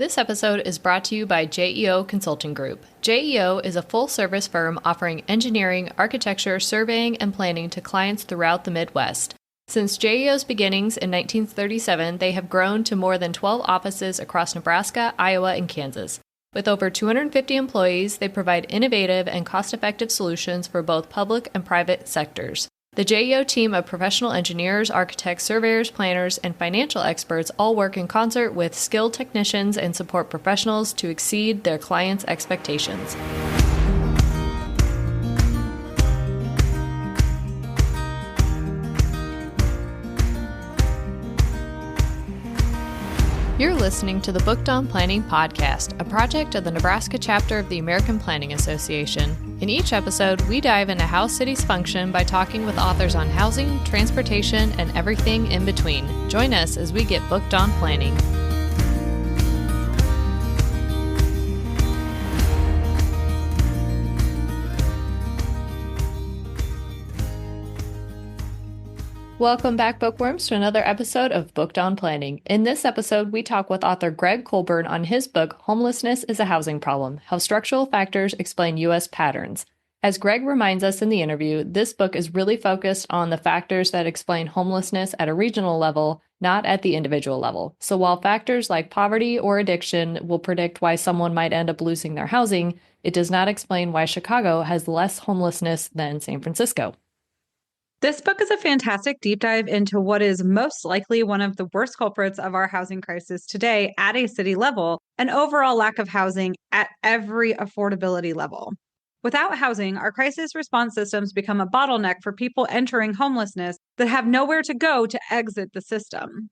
This episode is brought to you by JEO Consulting Group. JEO is a full-service firm offering engineering, architecture, surveying, and planning to clients throughout the Midwest. Since JEO's beginnings in 1937, they have grown to more than 12 offices across Nebraska, Iowa, and Kansas. With over 250 employees, they provide innovative and cost-effective solutions for both public and private sectors. The JEO team of professional engineers, architects, surveyors, planners, and financial experts all work in concert with skilled technicians and support professionals to exceed their clients' expectations. You're listening to the Booked on Planning podcast, a project of the Nebraska chapter of the American Planning Association. In each episode, we dive into how cities function by talking with authors on housing, transportation, and everything in between. Join us as we get booked on planning. Welcome back, bookworms, to another episode of Booked on Planning. In this episode, we talk with author Greg Colburn on his book, Homelessness is a Housing Problem: How Structural Factors Explain U.S. Patterns. As Greg reminds us in the interview, this book is really focused on the factors that explain homelessness at a regional level, not at the individual level. So while factors like poverty or addiction will predict why someone might end up losing their housing, it does not explain why Chicago has less homelessness than San Francisco. This book is a fantastic deep dive into what is most likely one of the worst culprits of our housing crisis today at a city level, an overall lack of housing at every affordability level. Without housing, our crisis response systems become a bottleneck for people entering homelessness that have nowhere to go to exit the system.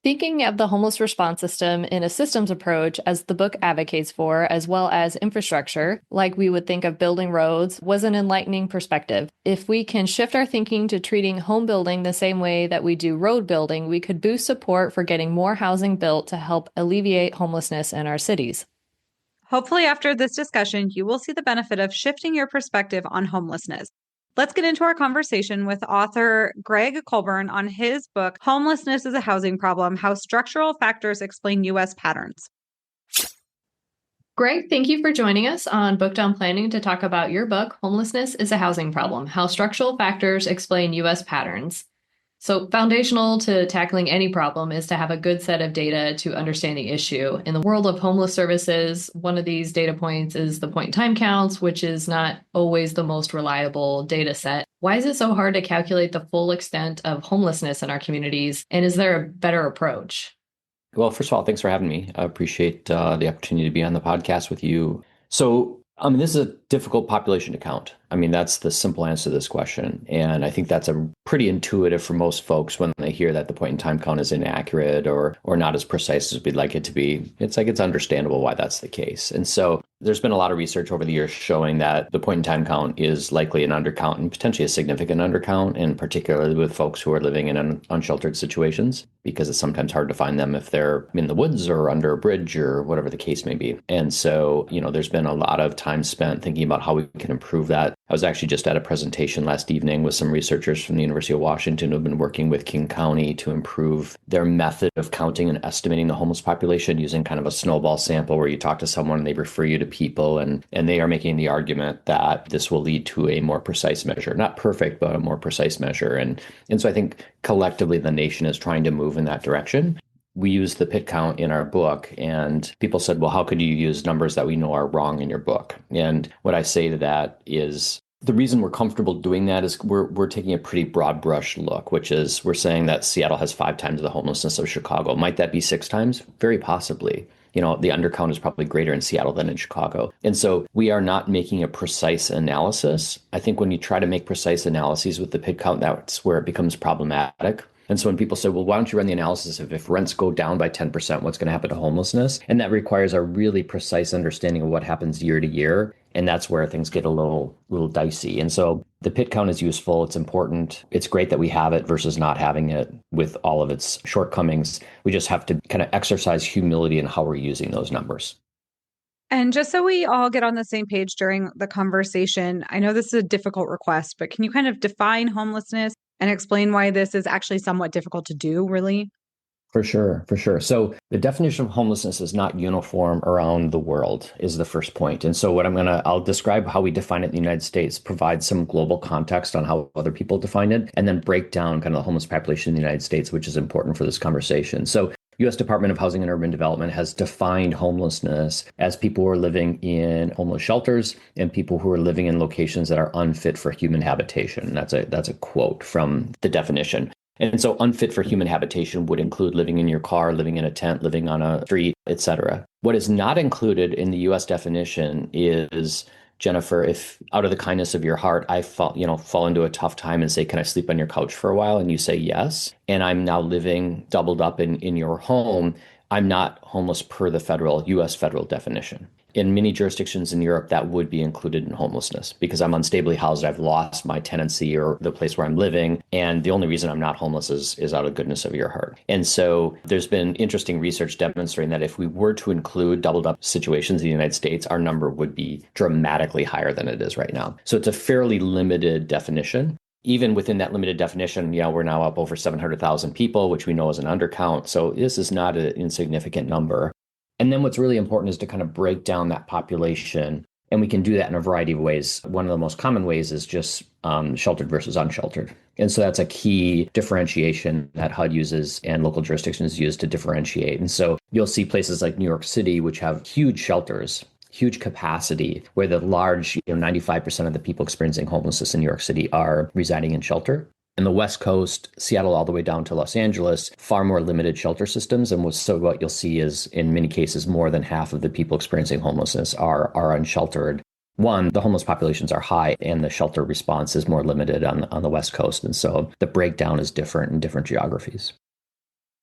Thinking of the homeless response system in a systems approach, as the book advocates for, as well as infrastructure, like we would think of building roads, was an enlightening perspective. If we can shift our thinking to treating home building the same way that we do road building, we could boost support for getting more housing built to help alleviate homelessness in our cities. Hopefully, after this discussion, you will see the benefit of shifting your perspective on homelessness. Let's get into our conversation with author Greg Colburn on his book, Homelessness is a Housing Problem: How Structural Factors Explain U.S. Patterns. Greg, thank you for joining us on Booked on Planning to talk about your book, Homelessness is a Housing Problem: How Structural Factors Explain U.S. Patterns. So foundational to tackling any problem is to have a good set of data to understand the issue. In the world of homeless services, one of these data points is the point-in-time counts, which is not always the most reliable data set. Why is it so hard to calculate the full extent of homelessness in our communities? And is there a better approach? Well, first of all, thanks for having me. I appreciate the opportunity to be on the podcast with you. So, this is a difficult population to count. That's the simple answer to this question. And I think that's a pretty intuitive for most folks when they hear that the point in time count is inaccurate or not as precise as we'd like it to be. It's understandable why that's the case. And so there's been a lot of research over the years showing that the point in time count is likely an undercount and potentially a significant undercount, and particularly with folks who are living in unsheltered situations, because it's sometimes hard to find them if they're in the woods or under a bridge or whatever the case may be. And so, there's been a lot of time spent thinking about how we can improve that. I was actually just at a presentation last evening with some researchers from the University of Washington who have been working with King County to improve their method of counting and estimating the homeless population using kind of a snowball sample where you talk to someone and they refer you to people, and they are making the argument that this will lead to a more precise measure. Not perfect, but a more precise measure. And so I think collectively the nation is trying to move in that direction. We use the pit count in our book, and people said, well, how could you use numbers that we know are wrong in your book? And what I say to that is the reason we're comfortable doing that is we're taking a pretty broad brush look, which is we're saying that Seattle has 5 times the homelessness of Chicago. Might that be 6 times? Very possibly. The undercount is probably greater in Seattle than in Chicago. And so we are not making a precise analysis. I think when you try to make precise analyses with the pit count, that's where it becomes problematic. And so when people say, well, why don't you run the analysis of if rents go down by 10%, what's going to happen to homelessness? And that requires a really precise understanding of what happens year to year. And that's where things get a little dicey. And so the pit count is useful. It's important. It's great that we have it versus not having it with all of its shortcomings. We just have to kind of exercise humility in how we're using those numbers. And just so we all get on the same page during the conversation, I know this is a difficult request, but can you kind of define homelessness and explain why this is actually somewhat difficult to do, really? For sure, for sure. So the definition of homelessness is not uniform around the world, is the first point. And so I'll describe how we define it in the United States, provide some global context on how other people define it, and then break down kind of the homeless population in the United States, which is important for this conversation. So U.S. Department of Housing and Urban Development has defined homelessness as people who are living in homeless shelters and people who are living in locations that are unfit for human habitation. That's a quote from the definition. And so unfit for human habitation would include living in your car, living in a tent, living on a street, etc. What is not included in the US definition is, Jennifer, if out of the kindness of your heart, I fall into a tough time and say, can I sleep on your couch for a while? And you say yes. And I'm now living doubled up in your home. I'm not homeless per the US federal definition. In many jurisdictions in Europe, that would be included in homelessness because I'm unstably housed. I've lost my tenancy or the place where I'm living. And the only reason I'm not homeless is out of goodness of your heart. And so there's been interesting research demonstrating that if we were to include doubled up situations in the United States, our number would be dramatically higher than it is right now. So it's a fairly limited definition. Even within that limited definition, we're now up over 700,000 people, which we know is an undercount. So this is not an insignificant number. And then what's really important is to kind of break down that population. And we can do that in a variety of ways. One of the most common ways is just sheltered versus unsheltered. And so that's a key differentiation that HUD uses and local jurisdictions use to differentiate. And so you'll see places like New York City, which have huge shelters, huge capacity, where the large, 95% of the people experiencing homelessness in New York City are residing in shelter. In the West Coast, Seattle all the way down to Los Angeles, far more limited shelter systems. And so what you'll see is, in many cases, more than half of the people experiencing homelessness are unsheltered. One, the homeless populations are high and the shelter response is more limited on the West Coast. And so the breakdown is different in different geographies.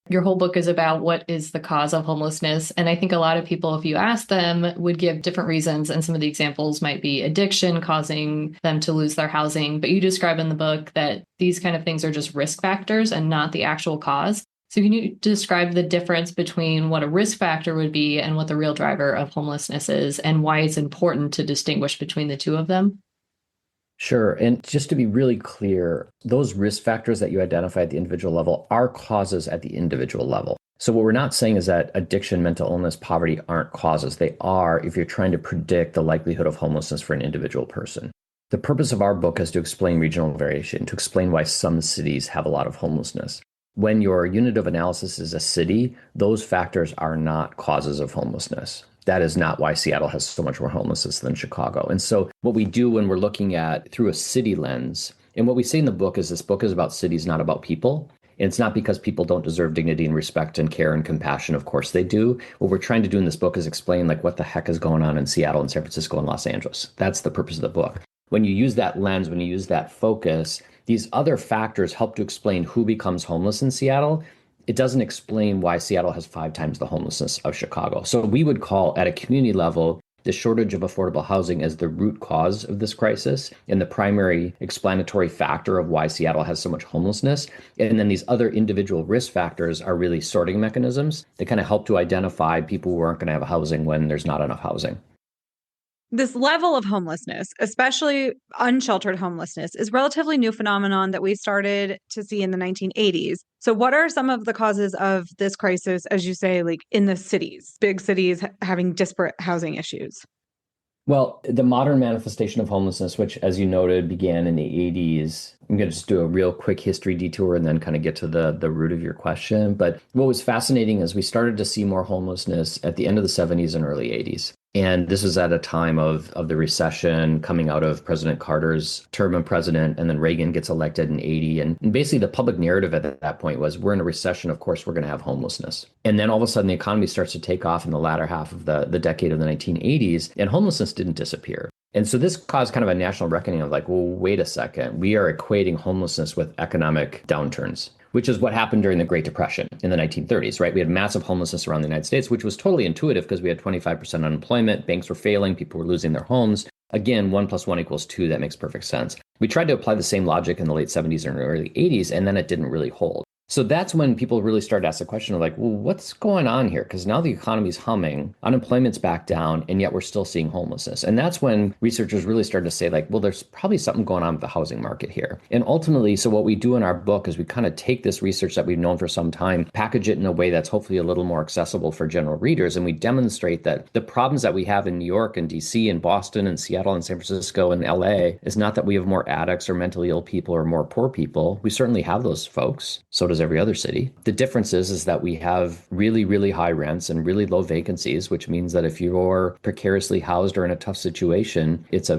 Your whole book is about what is the cause of homelessness. And I think a lot of people, if you ask them, would give different reasons. And some of the examples might be addiction causing them to lose their housing. But you describe in the book that these kind of things are just risk factors and not the actual cause. So can you describe the difference between what a risk factor would be and what the real driver of homelessness is and why it's important to distinguish between the two of them? Sure. And just to be really clear, those risk factors that you identify at the individual level are causes at the individual level. So what we're not saying is that addiction, mental illness, poverty aren't causes. They are if you're trying to predict the likelihood of homelessness for an individual person. The purpose of our book is to explain regional variation, to explain why some cities have a lot of homelessness. When your unit of analysis is a city, those factors are not causes of homelessness. That is not why Seattle has so much more homelessness than Chicago. And so what we do when we're looking at through a city lens, and what we say in the book is this book is about cities, not about people. And it's not because people don't deserve dignity and respect and care and compassion. Of course they do. What we're trying to do in this book is explain what the heck is going on in Seattle and San Francisco and Los Angeles. That's the purpose of the book. When you use that lens, when you use that focus, these other factors help to explain who becomes homeless in Seattle. It doesn't explain why Seattle has 5 times the homelessness of Chicago. So we would call, at a community level, the shortage of affordable housing as the root cause of this crisis and the primary explanatory factor of why Seattle has so much homelessness. And then these other individual risk factors are really sorting mechanisms that kind of help to identify people who aren't going to have housing when there's not enough housing. This level of homelessness, especially unsheltered homelessness, is a relatively new phenomenon that we started to see in the 1980s. So what are some of the causes of this crisis, as you say, in the cities, big cities having disparate housing issues? Well, the modern manifestation of homelessness, which, as you noted, began in the 80s, I'm going to just do a real quick history detour and then kind of get to the root of your question. But what was fascinating is we started to see more homelessness at the end of the 70s and early 80s. And this was at a time of the recession coming out of President Carter's term as president, and then Reagan gets elected in 80. And basically the public narrative at that point was, we're in a recession, of course, we're going to have homelessness. And then all of a sudden the economy starts to take off in the latter half of the decade of the 1980s, and homelessness didn't disappear. And so this caused kind of a national reckoning of well, wait a second, we are equating homelessness with economic downturns, which is what happened during the Great Depression in the 1930s, right? We had massive homelessness around the United States, which was totally intuitive because we had 25% unemployment, banks were failing, people were losing their homes. Again, 1 + 1 = 2, that makes perfect sense. We tried to apply the same logic in the late 70s and early 80s, and then it didn't really hold. So that's when people really start to ask the question of like, well, what's going on here? Because now the economy's humming, unemployment's back down, and yet we're still seeing homelessness. And that's when researchers really started to say like, well, there's probably something going on with the housing market here. And ultimately, so what we do in our book is we kind of take this research that we've known for some time, package it in a way that's hopefully a little more accessible for general readers. And we demonstrate that the problems that we have in New York and DC and Boston and Seattle and San Francisco and LA is not that we have more addicts or mentally ill people or more poor people. We certainly have those folks. So does every other city. The difference is that we have really, really high rents and really low vacancies, which means that if you're precariously housed or in a tough situation, it's a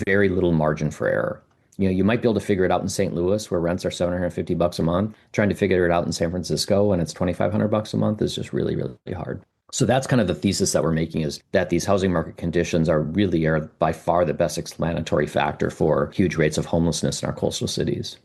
very little margin for error. You know, you might be able to figure it out in St. Louis where rents are $750 a month. Trying to figure it out in San Francisco when it's $2,500 a month is just really, really hard. So that's kind of the thesis that we're making, is that these housing market conditions are by far the best explanatory factor for huge rates of homelessness in our coastal cities.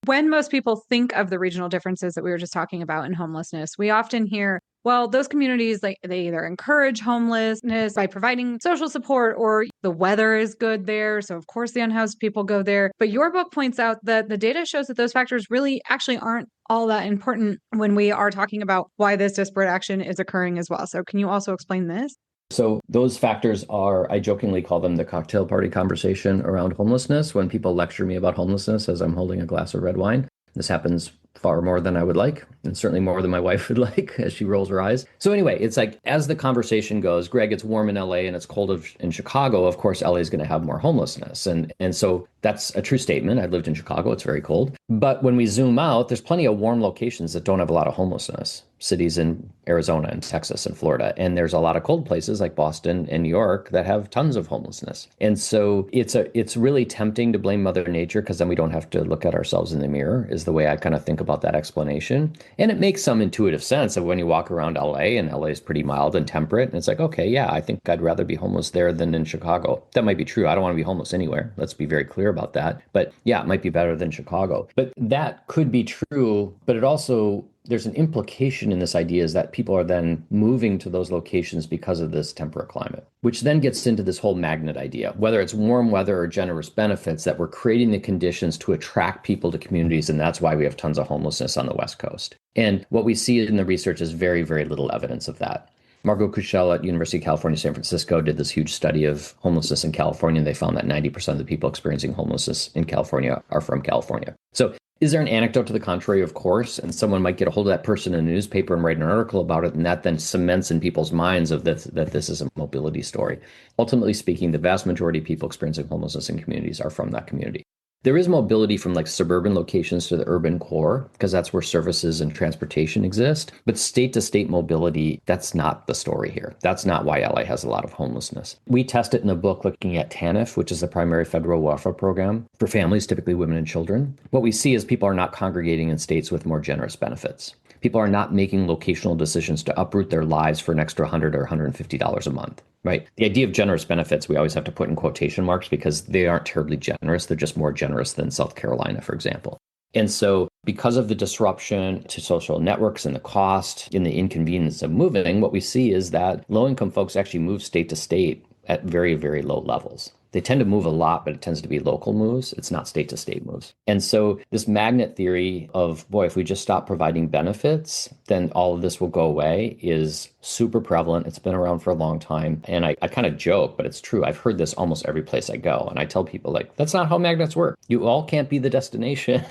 When most people think of the regional differences that we were just talking about in homelessness, we often hear, well, those communities, like they either encourage homelessness by providing social support, or the weather is good there. So of course the unhoused people go there. But your book points out that the data shows that those factors really actually aren't all that important when we are talking about why this disparate action is occurring as well. So can you also explain this? So those factors are, I jokingly call them the cocktail party conversation around homelessness. When people lecture me about homelessness as I'm holding a glass of red wine, this happens far more than I would like, and certainly more than my wife would like as she rolls her eyes. So anyway, it's like, as the conversation goes, Greg, it's warm in LA and it's cold in Chicago. Of course, LA is going to have more homelessness. And so that's a true statement. I've lived in Chicago. It's very cold. But when we zoom out, there's plenty of warm locations that don't have a lot of homelessness. Cities in Arizona and Texas and Florida. And there's a lot of cold places like Boston and New York that have tons of homelessness. And so it's really tempting to blame Mother Nature, because then we don't have to look at ourselves in the mirror, is the way I kind of think about that explanation. And it makes some intuitive sense of when you walk around LA, and LA is pretty mild and temperate. And it's like, okay, yeah, I think I'd rather be homeless there than in Chicago. That might be true. I don't want to be homeless anywhere. Let's be very clear about that. But yeah, it might be better than Chicago. But that could be true. But it also, there's an implication in this idea, is that people are then moving to those locations because of this temperate climate, which then gets into this whole magnet idea, whether it's warm weather or generous benefits, that we're creating the conditions to attract people to communities. And that's why we have tons of homelessness on the West Coast. And what we see in the research is very, very little evidence of that. Margot Kuchel at University of California, San Francisco did this huge study of homelessness in California. And they found that 90% of the people experiencing homelessness in California are from California. So is there an anecdote to the contrary? Of course. And someone might get a hold of that person in a newspaper and write an article about it. And that then cements in people's minds that this is a mobility story. Ultimately speaking, the vast majority of people experiencing homelessness in communities are from that community. There is mobility from like suburban locations to the urban core, because that's where services and transportation exist. But state to state mobility, that's not the story here. That's not why LA has a lot of homelessness. We test it in the book looking at TANF, which is the primary federal welfare program for families, typically women and children. What we see is people are not congregating in states with more generous benefits. People are not making locational decisions to uproot their lives for an extra $100 or $150 a month, right? The idea of generous benefits, we always have to put in quotation marks, because they aren't terribly generous. They're just more generous than South Carolina, for example. And so because of the disruption to social networks and the cost and the inconvenience of moving, what we see is that low-income folks actually move state to state at very, very low levels. They tend to move a lot, but it tends to be local moves. It's not state to state moves. And so this magnet theory of, boy, if we just stop providing benefits, then all of this will go away is super prevalent. It's been around for a long time. And I kind of joke, but it's true. I've heard this almost every place I go. And I tell people, like, that's not how magnets work. You all can't be the destination.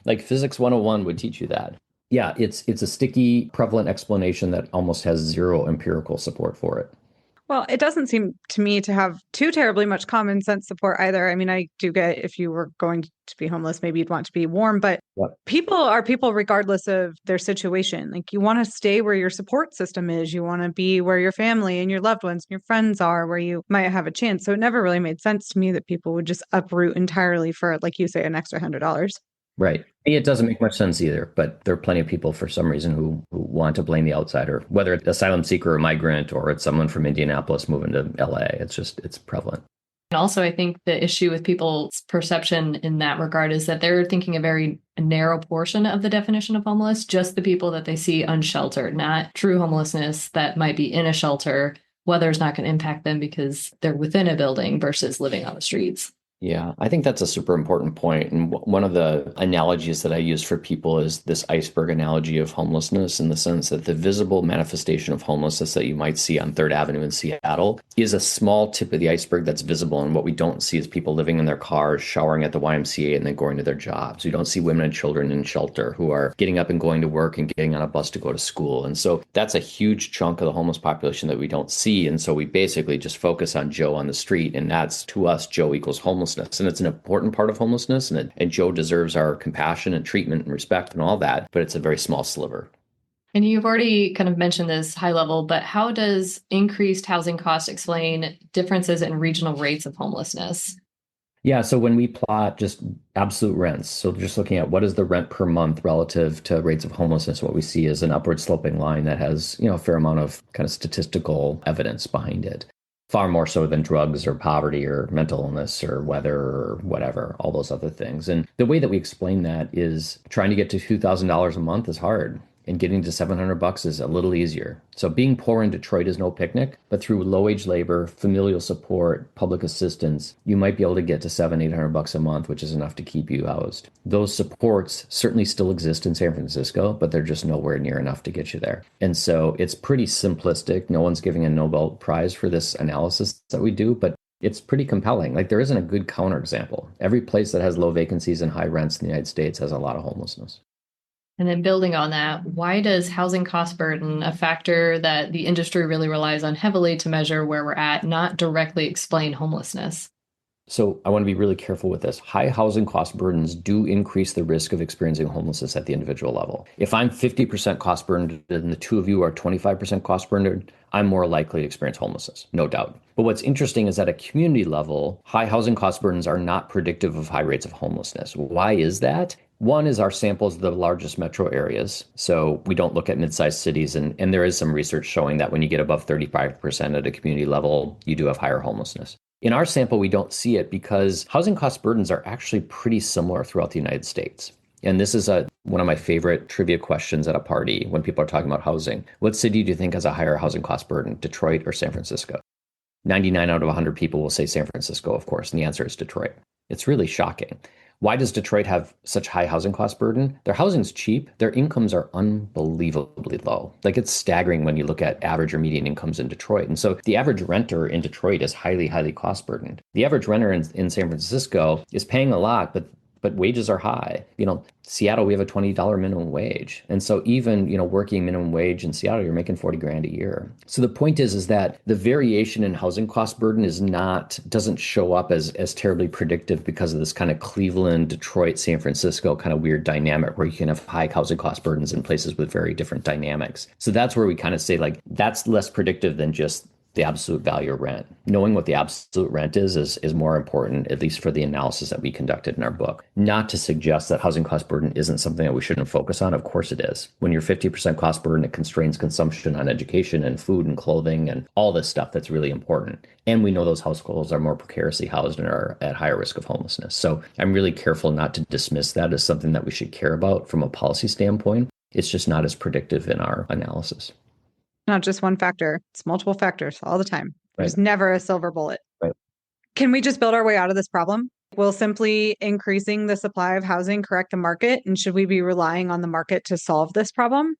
Like Physics 101 would teach you that. Yeah, it's a sticky, prevalent explanation that almost has zero empirical support for it. Well, it doesn't seem to me to have too terribly much common sense support either. I mean, I do get, if you were going to be homeless, maybe you'd want to be warm, but Yep. people are people regardless of their situation. Like, you want to stay where your support system is. You want to be where your family and your loved ones and your friends are, where you might have a chance. So it never really made sense to me that people would just uproot entirely for, like you say, an extra $100. Right. It doesn't make much sense either, but there are plenty of people for some reason who want to blame the outsider, whether it's asylum seeker or migrant, or it's someone from Indianapolis moving to LA. It's prevalent. And also, I think the issue with people's perception in that regard is that they're thinking a very narrow portion of the definition of homeless, just the people that they see unsheltered, not true homelessness that might be in a shelter. Weather's not going to impact them because they're within a building versus living on the streets. Yeah, I think that's a super important point. And one of the analogies that I use for people is this iceberg analogy of homelessness, in the sense that the visible manifestation of homelessness that you might see on Third Avenue in Seattle is a small tip of the iceberg that's visible. And what we don't see is people living in their cars, showering at the YMCA, and then going to their jobs. We don't see women and children in shelter who are getting up and going to work and getting on a bus to go to school. And so that's a huge chunk of the homeless population that we don't see. And so we basically just focus on Joe on the street. And that's, to us, Joe equals homelessness. And it's an important part of homelessness. And Joe deserves our compassion and treatment and respect and all that, but it's a very small sliver. And you've already kind of mentioned this high level, but how does increased housing costs explain differences in regional rates of homelessness? Yeah, so when we plot just absolute rents, so just looking at what is the rent per month relative to rates of homelessness, what we see is an upward sloping line that has, a fair amount of kind of statistical evidence behind it. Far more so than drugs or poverty or mental illness or weather or whatever, all those other things. And the way that we explain that is trying to get to $2,000 a month is hard, and getting to $700 is a little easier. So being poor in Detroit is no picnic, but through low-wage labor, familial support, public assistance, you might be able to get to $700-800 a month, which is enough to keep you housed. Those supports certainly still exist in San Francisco, but they're just nowhere near enough to get you there. And so it's pretty simplistic. No one's giving a Nobel Prize for this analysis that we do, but it's pretty compelling. Like, there isn't a good counterexample. Every place that has low vacancies and high rents in the United States has a lot of homelessness. And then building on that, why does housing cost burden, a factor that the industry really relies on heavily to measure where we're at, not directly explain homelessness? So I want to be really careful with this. High housing cost burdens do increase the risk of experiencing homelessness at the individual level. If I'm 50% cost burdened and the two of you are 25% cost burdened, I'm more likely to experience homelessness, no doubt. But what's interesting is at a community level, high housing cost burdens are not predictive of high rates of homelessness. Why is that? One is our samples of the largest metro areas. So we don't look at mid-sized cities. And there is some research showing that when you get above 35% at a community level, you do have higher homelessness. In our sample, we don't see it because housing cost burdens are actually pretty similar throughout the United States. And this is one of my favorite trivia questions at a party when people are talking about housing. What city do you think has a higher housing cost burden, Detroit or San Francisco? 99 out of 100 people will say San Francisco, of course, and the answer is Detroit. It's really shocking. Why does Detroit have such high housing cost burden? Their housing's cheap. Their incomes are unbelievably low. Like, it's staggering when you look at average or median incomes in Detroit. And so the average renter in Detroit is highly, highly cost burdened. The average renter in San Francisco is paying a lot, but wages are high. Seattle, we have a $20 minimum wage. And so even, working minimum wage in Seattle, you're making 40 grand a year. So the point is that the variation in housing cost burden doesn't show up as terribly predictive because of this kind of Cleveland, Detroit, San Francisco kind of weird dynamic where you can have high housing cost burdens in places with very different dynamics. So that's where we kind of say, like, that's less predictive than just the absolute value of rent. Knowing what the absolute rent is more important, at least for the analysis that we conducted in our book. Not to suggest that housing cost burden isn't something that we shouldn't focus on. Of course it is. When you're 50% cost burden, it constrains consumption on education and food and clothing and all this stuff that's really important. And we know those households are more precariously housed and are at higher risk of homelessness. So I'm really careful not to dismiss that as something that we should care about from a policy standpoint. It's just not as predictive in our analysis. Not just one factor, it's multiple factors all the time. There's Right. never a silver bullet. Right. Can we just build our way out of this problem? Will simply increasing the supply of housing correct the market? And should we be relying on the market to solve this problem?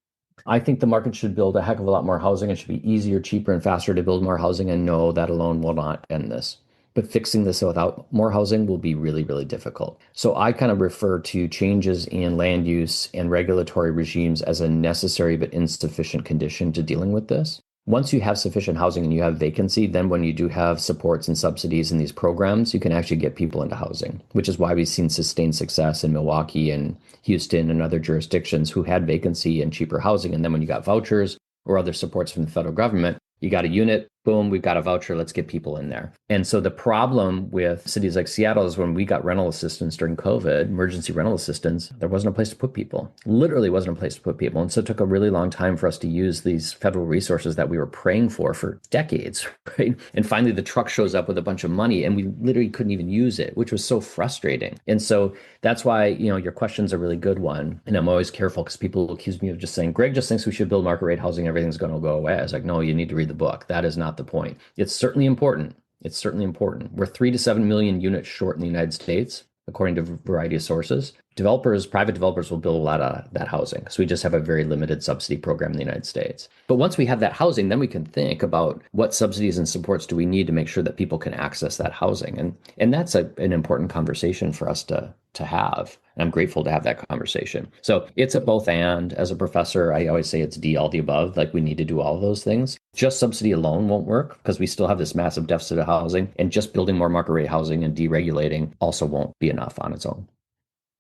I think the market should build a heck of a lot more housing. It should be easier, cheaper, and faster to build more housing. And no, that alone will not end this. But fixing this without more housing will be really, really difficult. So I kind of refer to changes in land use and regulatory regimes as a necessary but insufficient condition to dealing with this. Once you have sufficient housing and you have vacancy, then when you do have supports and subsidies in these programs, you can actually get people into housing, which is why we've seen sustained success in Milwaukee and Houston and other jurisdictions who had vacancy and cheaper housing. And then when you got vouchers or other supports from the federal government, you got a unit, boom, we've got a voucher, let's get people in there. And so the problem with cities like Seattle is when we got rental assistance during COVID, emergency rental assistance, there wasn't a place to put people. Literally wasn't a place to put people. And so it took a really long time for us to use these federal resources that we were praying for decades, right? And finally the truck shows up with a bunch of money and we literally couldn't even use it, which was so frustrating. And so that's why, your question's a really good one. And I'm always careful because people accuse me of just saying, Greg just thinks we should build market rate housing, everything's going to go away. I was like, no, you need to read the book. That is not the point. It's certainly important, It's certainly important. We're 3 to 7 million units short in the United States, according to a variety of sources. Private developers will build a lot of that housing. So we just have a very limited subsidy program in the United States. But once we have that housing, then we can think about what subsidies and supports do we need to make sure that people can access that housing. And that's an important conversation for us to have. And I'm grateful to have that conversation. So it's a both and. As a professor, I always say it's D, all the above. Like we need to do all of those things. Just subsidy alone won't work because we still have this massive deficit of housing, and just building more market rate housing and deregulating also won't be enough on its own.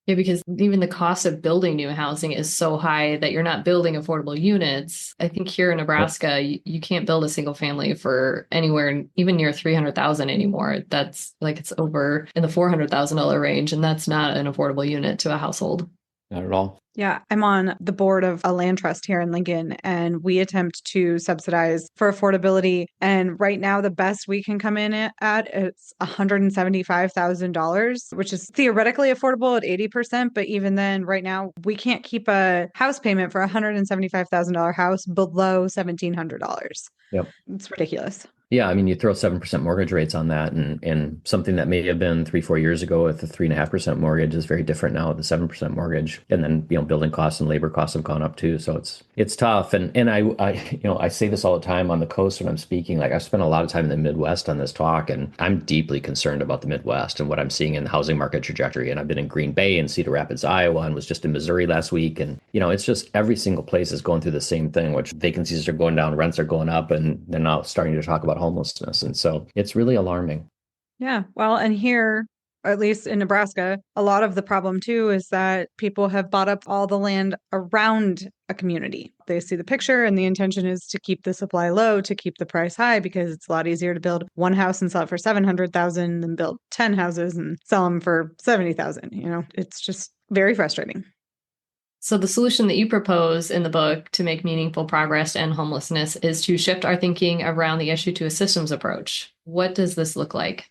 Yeah, because even the cost of building new housing is so high that you're not building affordable units. I think here in Nebraska, you can't build a single family for anywhere even near 300,000 anymore. That's like it's over in the $400,000 range, and that's not an affordable unit to a household. Not at all. Yeah, I'm on the board of a land trust here in Lincoln, and we attempt to subsidize for affordability. And right now, the best we can come in at it's $175,000, which is theoretically affordable at 80%. But even then, right now, we can't keep a house payment for a $175,000 house below $1,700. Yep. It's ridiculous. Yeah, I mean, you throw 7% mortgage rates on that, and something that may have been 3, 4 years ago with a 3.5% mortgage is very different now with the 7% mortgage. And then, building costs and labor costs have gone up too. So it's tough. And I say this all the time on the coast when I'm speaking. Like I've spent a lot of time in the Midwest on this talk, and I'm deeply concerned about the Midwest and what I'm seeing in the housing market trajectory. And I've been in Green Bay and Cedar Rapids, Iowa, and was just in Missouri last week. And, it's just every single place is going through the same thing, which vacancies are going down, rents are going up, and they're now starting to talk about homelessness. And so it's really alarming. Yeah. Well, and here, at least in Nebraska, a lot of the problem too is that people have bought up all the land around a community. They see the picture and the intention is to keep the supply low, to keep the price high, because it's a lot easier to build one house and sell it for 700,000 than build 10 houses and sell them for 70,000. It's just very frustrating. So the solution that you propose in the book to make meaningful progress to end homelessness is to shift our thinking around the issue to a systems approach. What does this look like?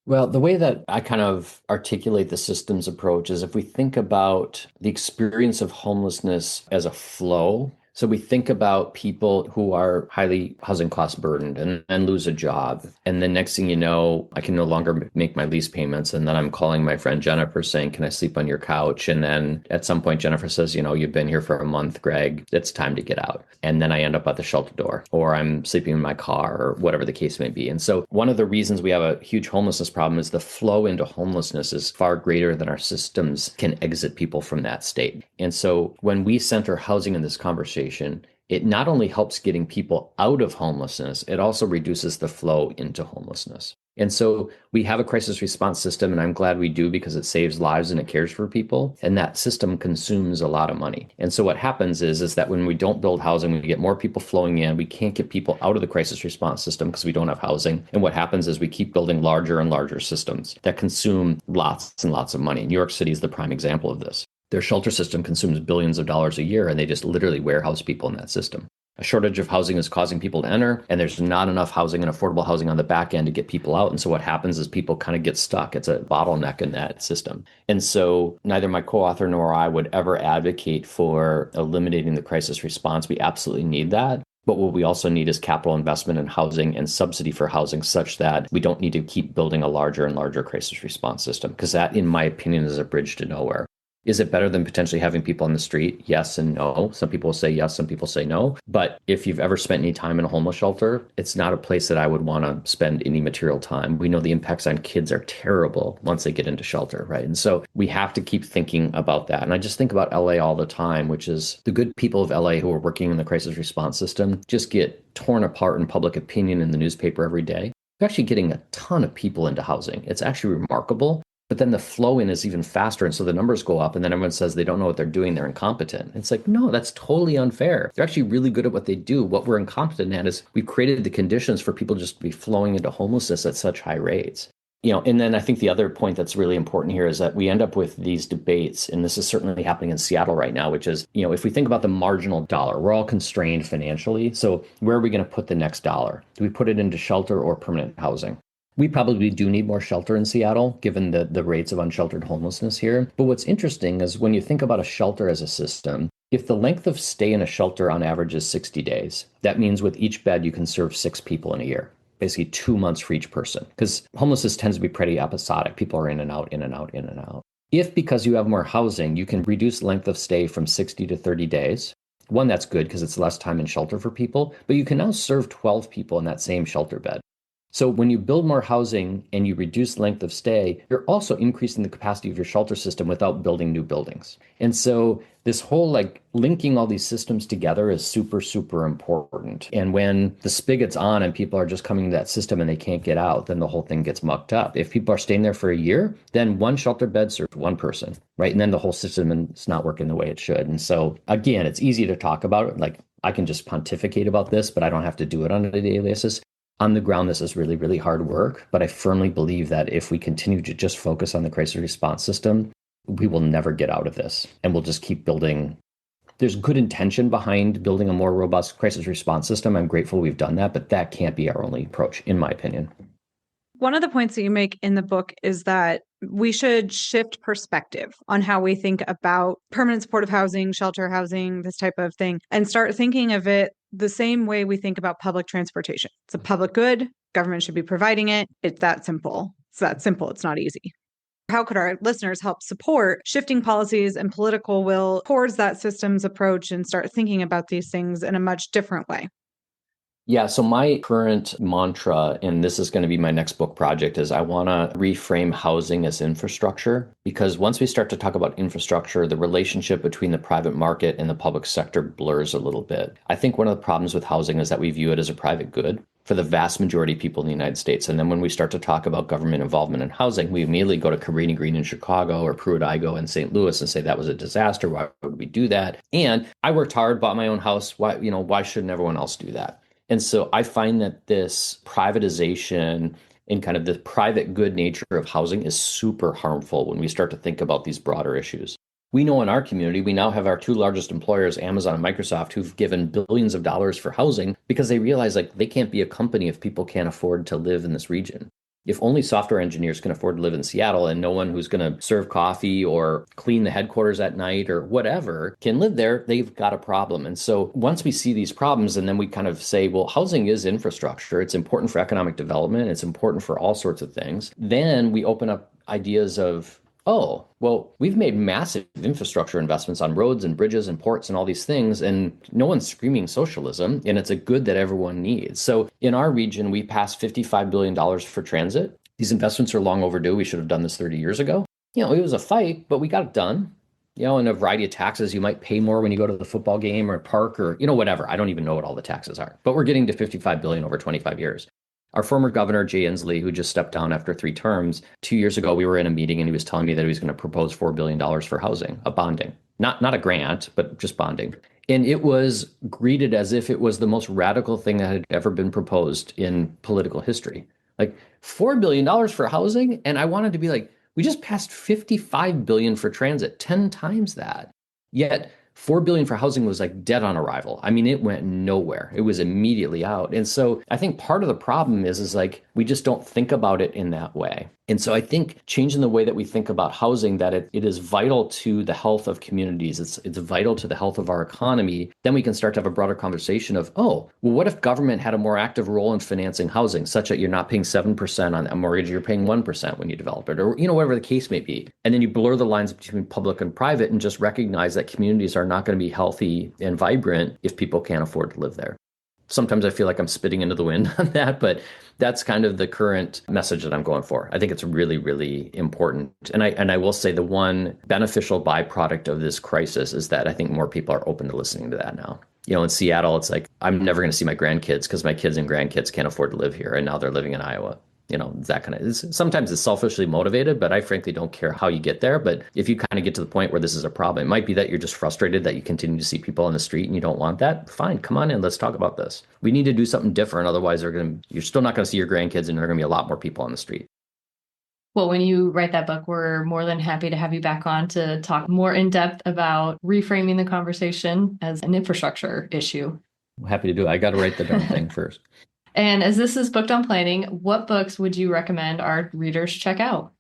Well, the way that I kind of articulate the systems approach is if we think about the experience of homelessness as a flow. So we think about people who are highly housing cost burdened and lose a job. And then next thing you know, I can no longer make my lease payments. And then I'm calling my friend Jennifer saying, can I sleep on your couch? And then at some point, Jennifer says, you've been here for a month, Greg, it's time to get out. And then I end up at the shelter door, or I'm sleeping in my car, or whatever the case may be. And so one of the reasons we have a huge homelessness problem is the flow into homelessness is far greater than our systems can exit people from that state. And so when we center housing in this conversation, it not only helps getting people out of homelessness, it also reduces the flow into homelessness. And so we have a crisis response system, and I'm glad we do because it saves lives and it cares for people. And that system consumes a lot of money. And so what happens is that when we don't build housing, we get more people flowing in. We can't get people out of the crisis response system because we don't have housing. And what happens is we keep building larger and larger systems that consume lots and lots of money. New York City is the prime example of this. Their shelter system consumes billions of dollars a year, and they just literally warehouse people in that system. A shortage of housing is causing people to enter, and there's not enough housing and affordable housing on the back end to get people out. And so what happens is people kind of get stuck. It's a bottleneck in that system. And so neither my co-author nor I would ever advocate for eliminating the crisis response. We absolutely need that. But what we also need is capital investment in housing and subsidy for housing such that we don't need to keep building a larger and larger crisis response system, because that, in my opinion, is a bridge to nowhere. Is it better than potentially having people on the street? Yes and no. Some people say yes, some people say no. But if you've ever spent any time in a homeless shelter, it's not a place that I would want to spend any material time. We know the impacts on kids are terrible once they get into shelter, right? And so we have to keep thinking about that. And I just think about LA all the time, which is the good people of LA who are working in the crisis response system just get torn apart in public opinion in the newspaper every day. They're actually getting a ton of people into housing. It's actually remarkable. But then the flow in is even faster. And so the numbers go up, and then everyone says they don't know what they're doing. They're incompetent. It's like, no, that's totally unfair. They're actually really good at what they do. What we're incompetent at is we've created the conditions for people just to be flowing into homelessness at such high rates. And then I think the other point that's really important here is that we end up with these debates, and this is certainly happening in Seattle right now, which is, if we think about the marginal dollar, we're all constrained financially. So where are we going to put the next dollar? Do we put it into shelter or permanent housing? We probably do need more shelter in Seattle, given the rates of unsheltered homelessness here. But what's interesting is when you think about a shelter as a system, if the length of stay in a shelter on average is 60 days, that means with each bed you can serve 6 people in a year. basically 2 months for each person, because homelessness tends to be pretty episodic. People are in and out, in and out, in and out. If because you have more housing, you can reduce length of stay from 60 to 30 days, one, that's good because it's less time in shelter for people, but you can now serve 12 people in that same shelter bed. So when you build more housing and you reduce length of stay, you're also increasing the capacity of your shelter system without building new buildings. And so this whole like linking all these systems together is super, super important. And when the spigot's on and people are just coming to that system and they can't get out, then the whole thing gets mucked up. If people are staying there for a year, then one shelter bed serves one person, right? And then the whole system is not working the way it should. And so again, it's easy to talk about it. Like I can just pontificate about this, but I don't have to do it on a daily basis. On the ground, this is really, really hard work, but I firmly believe that if we continue to just focus on the crisis response system, we will never get out of this. And we'll just keep building. There's good intention behind building a more robust crisis response system. I'm grateful we've done that, but that can't be our only approach, in my opinion. One of the points that you make in the book is that we should shift perspective on how we think about permanent supportive housing, shelter housing, this type of thing, and start thinking of it the same way we think about public transportation. It's a public good. Government should be providing it. It's that simple. It's that simple. It's not easy. How could our listeners help support shifting policies and political will towards that systems approach and start thinking about these things in a much different way? Yeah, so my current mantra, and this is going to be my next book project, is I want to reframe housing as infrastructure. Because once we start to talk about infrastructure, the relationship between the private market and the public sector blurs a little bit. I think one of the problems with housing is that we view it as a private good for the vast majority of people in the United States. And then when we start to talk about government involvement in housing, we immediately go to Cabrini Green in Chicago or Pruitt-Igoe in St. Louis and say that was a disaster. Why would we do that? And I worked hard, bought my own house. Why shouldn't everyone else do that? And so I find that this privatization and kind of the private good nature of housing is super harmful when we start to think about these broader issues. We know in our community, we now have our two largest employers, Amazon and Microsoft, who've given billions of dollars for housing because they realize like they can't be a company if people can't afford to live in this region. If only software engineers can afford to live in Seattle and no one who's going to serve coffee or clean the headquarters at night or whatever can live there, they've got a problem. And so once we see these problems and then we kind of say, well, housing is infrastructure. It's important for economic development. It's important for all sorts of things. Then we open up ideas of, oh, well, we've made massive infrastructure investments on roads and bridges and ports and all these things, and no one's screaming socialism, and it's a good that everyone needs. So in our region, we passed $55 billion for transit. These investments are long overdue. We should have done this 30 years ago. It was a fight, but we got it done. And a variety of taxes. You might pay more when you go to the football game or park or, whatever. I don't even know what all the taxes are, but we're getting to $55 billion over 25 years. Our former governor, Jay Inslee, who just stepped down after 3 terms, 2 years ago, we were in a meeting and he was telling me that he was going to propose $4 billion for housing, a bonding, not a grant, but just bonding. And it was greeted as if it was the most radical thing that had ever been proposed in political history. Like $4 billion for housing. And I wanted to be like, we just passed $55 billion for transit, 10 times that. Yet $4 billion for housing was like dead on arrival. I mean, it went nowhere. It was immediately out. And so I think part of the problem is like, we just don't think about it in that way. And so I think changing the way that we think about housing, that it is vital to the health of communities. It's vital to the health of our economy. Then we can start to have a broader conversation of, oh, well, what if government had a more active role in financing housing, such that you're not paying 7% on a mortgage, you're paying 1% when you develop it, or, whatever the case may be. And then you blur the lines between public and private and just recognize that communities are not going to be healthy and vibrant if people can't afford to live there. Sometimes I feel like I'm spitting into the wind on that, but that's kind of the current message that I'm going for. I think it's really, really important. And I will say the one beneficial byproduct of this crisis is that I think more people are open to listening to that now. In Seattle, it's like, I'm never going to see my grandkids because my kids and grandkids can't afford to live here. And now they're living in Iowa. That kind of, sometimes it's selfishly motivated, but I frankly don't care how you get there. But if you kind of get to the point where this is a problem, it might be that you're just frustrated that you continue to see people on the street and you don't want that. Fine, come on in, let's talk about this. We need to do something different. Otherwise, you're still not going to see your grandkids and there are going to be a lot more people on the street. Well, when you write that book, we're more than happy to have you back on to talk more in depth about reframing the conversation as an infrastructure issue. I'm happy to do it. I got to write the darn thing first. And as this is Booked on Planning, what books would you recommend our readers check out?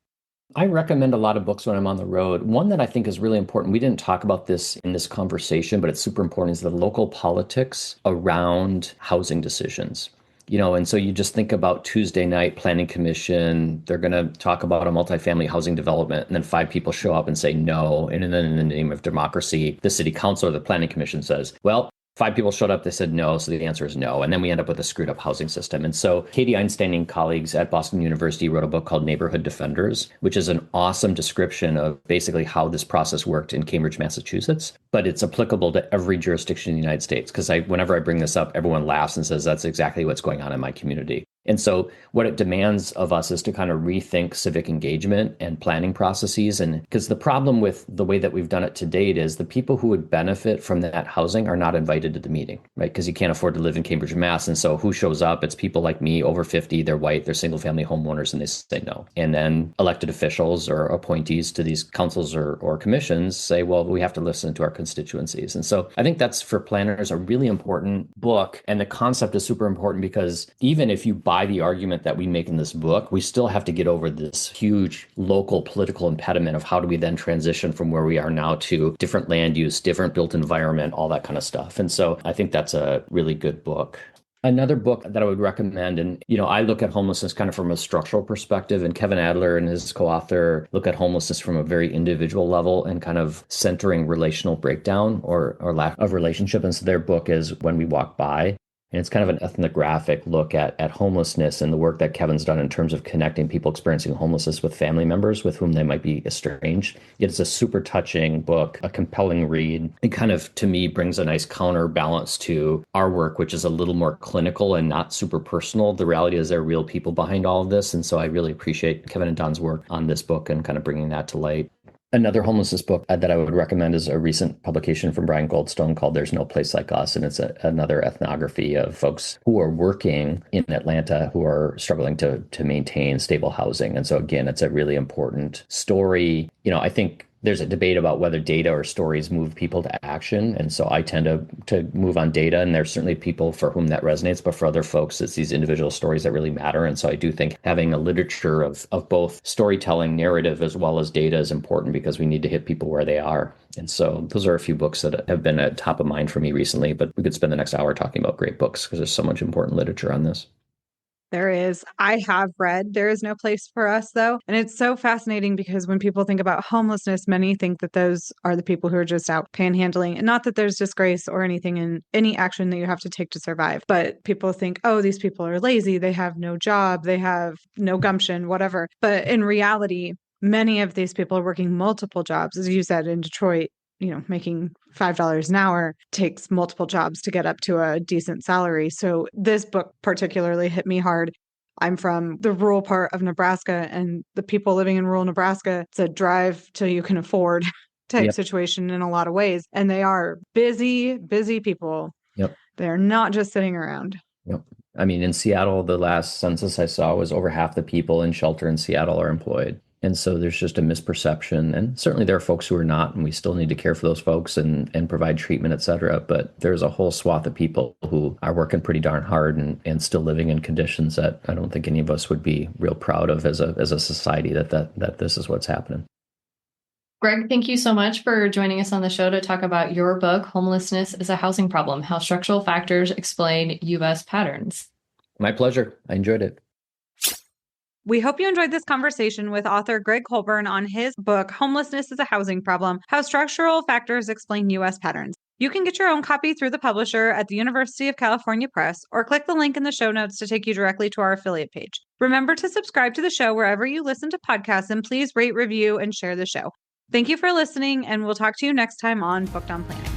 I recommend a lot of books when I'm on the road. One that I think is really important, we didn't talk about this in this conversation, but it's super important, is the local politics around housing decisions. And so you just think about Tuesday night planning commission, they're going to talk about a multifamily housing development, and then 5 people show up and say no. And then in the name of democracy, the city council or the planning commission says, well, 5 people showed up, they said no, so the answer is no. And then we end up with a screwed up housing system. And so Katie Einstein and colleagues at Boston University wrote a book called Neighborhood Defenders, which is an awesome description of basically how this process worked in Cambridge, Massachusetts. But it's applicable to every jurisdiction in the United States. Because whenever I bring this up, everyone laughs and says, that's exactly what's going on in my community. And so what it demands of us is to kind of rethink civic engagement and planning processes. And because the problem with the way that we've done it to date is the people who would benefit from that housing are not invited to the meeting, right? Because you can't afford to live in Cambridge, Mass. And so who shows up? It's people like me, over 50, they're white, they're single family homeowners, and they say no. And then elected officials or appointees to these councils or commissions say, well, we have to listen to our constituencies. And so I think that's, for planners, a really important book. And the concept is super important because even if you buy the argument that we make in this book, we still have to get over this huge local political impediment of how do we then transition from where we are now to different land use, different built environment, all that kind of stuff. And so I think that's a really good book. Another book that I would recommend, and I look at homelessness kind of from a structural perspective, and Kevin Adler and his co-author look at homelessness from a very individual level and kind of centering relational breakdown or lack of relationship. And so their book is When We Walk By. And it's kind of an ethnographic look at homelessness and the work that Kevin's done in terms of connecting people experiencing homelessness with family members with whom they might be estranged. It's a super touching book, a compelling read. It kind of, to me, brings a nice counterbalance to our work, which is a little more clinical and not super personal. The reality is there are real people behind all of this. And so I really appreciate Kevin and Don's work on this book and kind of bringing that to light. Another homelessness book that I would recommend is a recent publication from Brian Goldstone called There's No Place Like Us. And it's another ethnography of folks who are working in Atlanta who are struggling to maintain stable housing. And so, again, it's a really important story. I think there's a debate about whether data or stories move people to action. And so I tend to move on data, and there's certainly people for whom that resonates, but for other folks, it's these individual stories that really matter. And so I do think having a literature of both storytelling, narrative, as well as data is important because we need to hit people where they are. And so those are a few books that have been at top of mind for me recently, but we could spend the next hour talking about great books because there's so much important literature on this. There is. I have read There Is No Place for Us, though. And it's so fascinating because when people think about homelessness, many think that those are the people who are just out panhandling. And not that there's disgrace or anything in any action that you have to take to survive. But people think, oh, these people are lazy. They have no job. They have no gumption, whatever. But in reality, many of these people are working multiple jobs, as you said, in Detroit. Making $5 an hour takes multiple jobs to get up to a decent salary. So this book particularly hit me hard. I'm from the rural part of Nebraska, and the people living in rural Nebraska, it's a drive till you can afford type situation in a lot of ways. And they are busy, busy people. Yep. They're not just sitting around. Yep. I mean, in Seattle, the last census I saw was over half the people in shelter in Seattle are employed. And so there's just a misperception. And certainly there are folks who are not, and we still need to care for those folks and provide treatment, et cetera. But there's a whole swath of people who are working pretty darn hard and still living in conditions that I don't think any of us would be real proud of as a society that this is what's happening. Greg, thank you so much for joining us on the show to talk about your book, Homelessness is a Housing Problem: How Structural Factors Explain U.S. Patterns. My pleasure. I enjoyed it. We hope you enjoyed this conversation with author Greg Colburn on his book, Homelessness is a Housing Problem: How Structural Factors Explain U.S. Patterns. You can get your own copy through the publisher at the University of California Press, or click the link in the show notes to take you directly to our affiliate page. Remember to subscribe to the show wherever you listen to podcasts, and please rate, review, and share the show. Thank you for listening, and we'll talk to you next time on Booked on Planning.